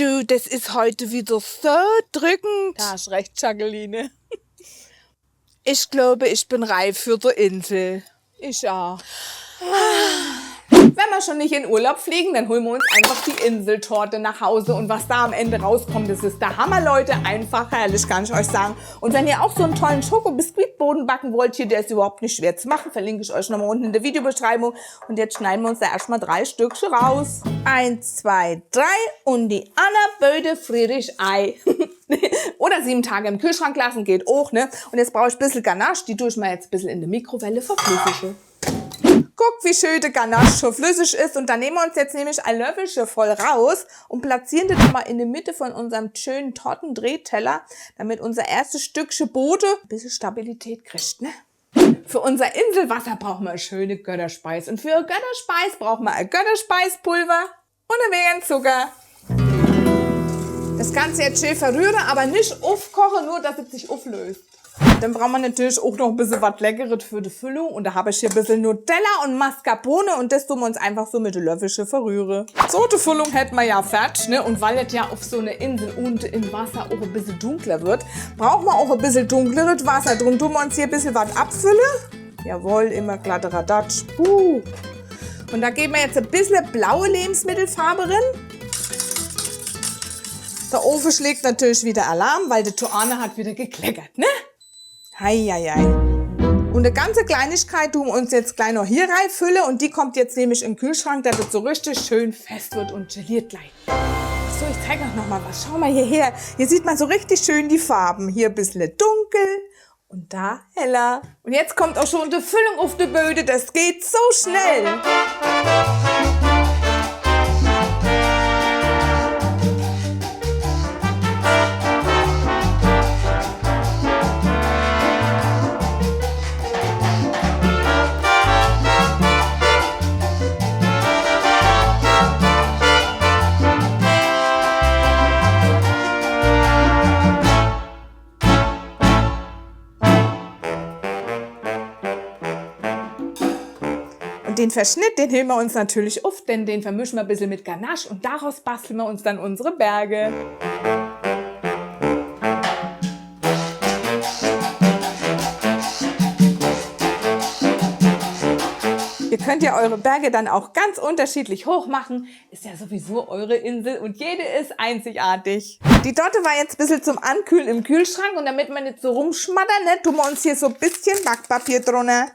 Du, das ist heute wieder so drückend. Da hast recht, Jacqueline. Ich glaube, ich bin reif für die Insel. Ich auch. Wenn wir schon nicht in Urlaub fliegen, dann holen wir uns einfach die Inseltorte nach Hause. Und was da am Ende rauskommt, das ist der Hammer, Leute. Einfach herrlich, kann ich euch sagen. Und wenn ihr auch so einen tollen Schoko-Biskuitboden backen wollt, hier, der ist überhaupt nicht schwer zu machen, verlinke ich euch nochmal unten in der Videobeschreibung. Und jetzt schneiden wir uns da erstmal 3 Stückchen raus. 1, 2, 3 und die Anna Böde Friedrich Ei. Oder 7 Tage im Kühlschrank lassen, geht auch, ne? Und jetzt brauche ich ein bisschen Ganache, die tue ich mal jetzt ein bisschen in der Mikrowelle verflüssige. Guck, wie schön der Ganache schon flüssig ist. Und dann nehmen wir uns jetzt nämlich ein Löffelchen voll raus und platzieren das mal in der Mitte von unserem schönen Tortendrehteller, damit unser erstes Stückchen Boden ein bisschen Stabilität kriegt, ne? Für unser Inselwasser brauchen wir eine schöne Götterspeis. Und für eine Götterspeis brauchen wir ein Götterspeispulver und ein wenig Zucker. Das Ganze jetzt schön verrühren, aber nicht aufkochen, nur dass es sich auflöst. Dann brauchen wir natürlich auch noch ein bisschen was Leckeres für die Füllung. Und da habe ich hier ein bisschen Nutella und Mascarpone und das tun wir uns einfach so mit den Löffelchen verrühren. So, die Füllung hätten wir ja fertig, ne? Und weil es ja auf so einer Insel unten im Wasser auch ein bisschen dunkler wird, brauchen wir auch ein bisschen dunkleres Wasser. Drum tun wir uns hier ein bisschen was abfüllen. Jawohl, immer glatter Radatsch. Und da geben wir jetzt ein bisschen blaue Lebensmittelfarbe rein. Der Ofen schlägt natürlich wieder Alarm, weil die Joanna hat wieder gekleckert, ne? Heieiei. Und eine ganze Kleinigkeit tun wir uns jetzt gleich noch hier reinfüllen und die kommt jetzt nämlich in den Kühlschrank, dass es so richtig schön fest wird und geliert gleich. So, ich zeige euch noch mal was. Schau mal hierher. Hier sieht man so richtig schön die Farben. Hier ein bisschen dunkel und da heller. Und jetzt kommt auch schon die Füllung auf die Böde. Das geht so schnell. Und den Verschnitt, den heben wir uns natürlich auf, denn den vermischen wir ein bisschen mit Ganache und daraus basteln wir uns dann unsere Berge. Ihr könnt ja eure Berge dann auch ganz unterschiedlich hoch machen. Ist ja sowieso eure Insel und jede ist einzigartig. Die Torte war jetzt ein bisschen zum Ankühlen im Kühlschrank und damit wir nicht so rumschmattern, ne, tun wir uns hier so ein bisschen Backpapier drunter.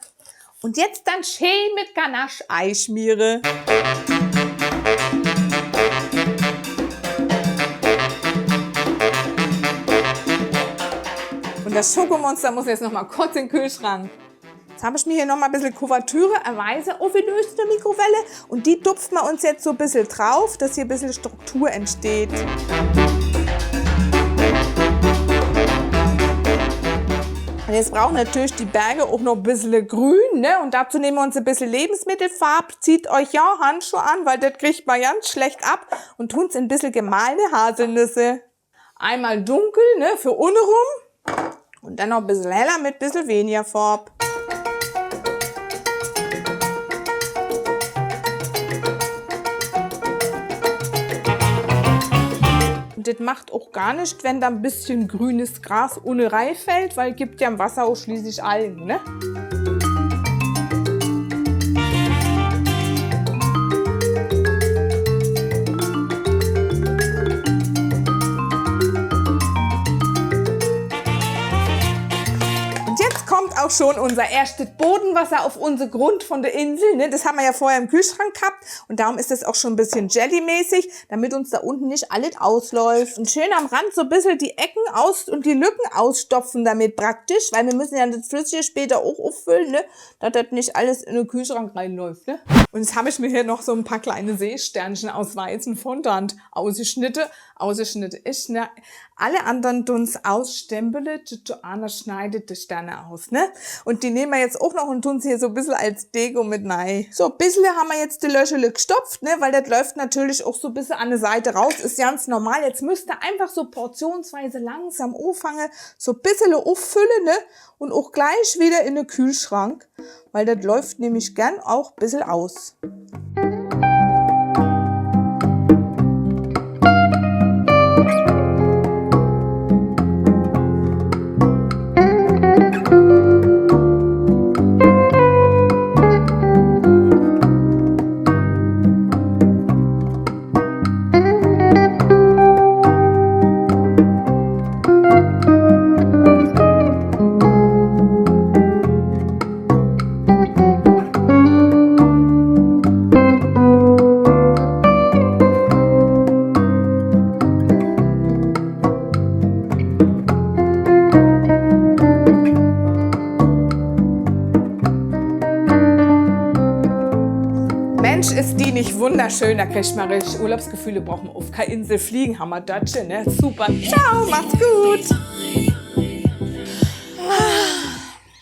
Und jetzt dann schön mit Ganache einschmieren. Und das Schokomonster muss jetzt noch mal kurz in den Kühlschrank. Jetzt habe ich mir hier noch mal ein bisschen Kuvertüre erweise aufgelöst in der Mikrowelle. Und die tupfen wir uns jetzt so ein bisschen drauf, dass hier ein bisschen Struktur entsteht. Und jetzt brauchen natürlich die Berge auch noch ein bisschen grün, ne? Und dazu nehmen wir uns ein bisschen Lebensmittelfarbe. Zieht euch ja Handschuhe an, weil das kriegt man ganz schlecht ab. Und tun es in ein bisschen gemahlene Haselnüsse. Einmal dunkel, ne? Für unten rum. Und dann noch ein bisschen heller mit ein bisschen weniger Farbe. Das macht auch gar nicht, wenn da ein bisschen grünes Gras ohne Reih fällt, weil es gibt ja im Wasser auch schließlich Algen, ne? Und jetzt kommt auch schon unser erstes Bodenwasser auf unseren Grund von der Insel, ne? Das haben wir ja vorher im Kühlschrank gehabt und darum ist das auch schon ein bisschen jellymäßig, damit uns da unten nicht alles ausläuft. Und schön am Rand so ein bisschen die Ecken aus und die Lücken ausstopfen damit praktisch, weil wir müssen ja das Flüssige später auch auffüllen, ne? Dass das nicht alles in den Kühlschrank reinläuft, ne? Und jetzt habe ich mir hier noch so ein paar kleine Seesternchen aus weißen Fondant ausgeschnitten. Ich, ne? Alle anderen tun's ausstempeln, die Joanna schneidet die Sterne aus, ne? Und die nehmen wir jetzt auch noch und tun sie hier so ein bisschen als Deko mit rein. So, ein bisschen haben wir jetzt die Löchele gestopft, ne? Weil das läuft natürlich auch so ein bisschen an der Seite raus, ist ganz normal. Jetzt müsst ihr einfach so portionsweise langsam anfangen, so ein bisschen auffüllen, ne? Und auch gleich wieder in den Kühlschrank, weil das läuft nämlich gern auch ein bisschen aus. Mensch, ist die nicht wunderschön. Da kriegt man richtig Urlaubsgefühle. Brauchen wir auf keine Insel fliegen. Hammer Dötche, ne? Super. Ciao, macht's gut.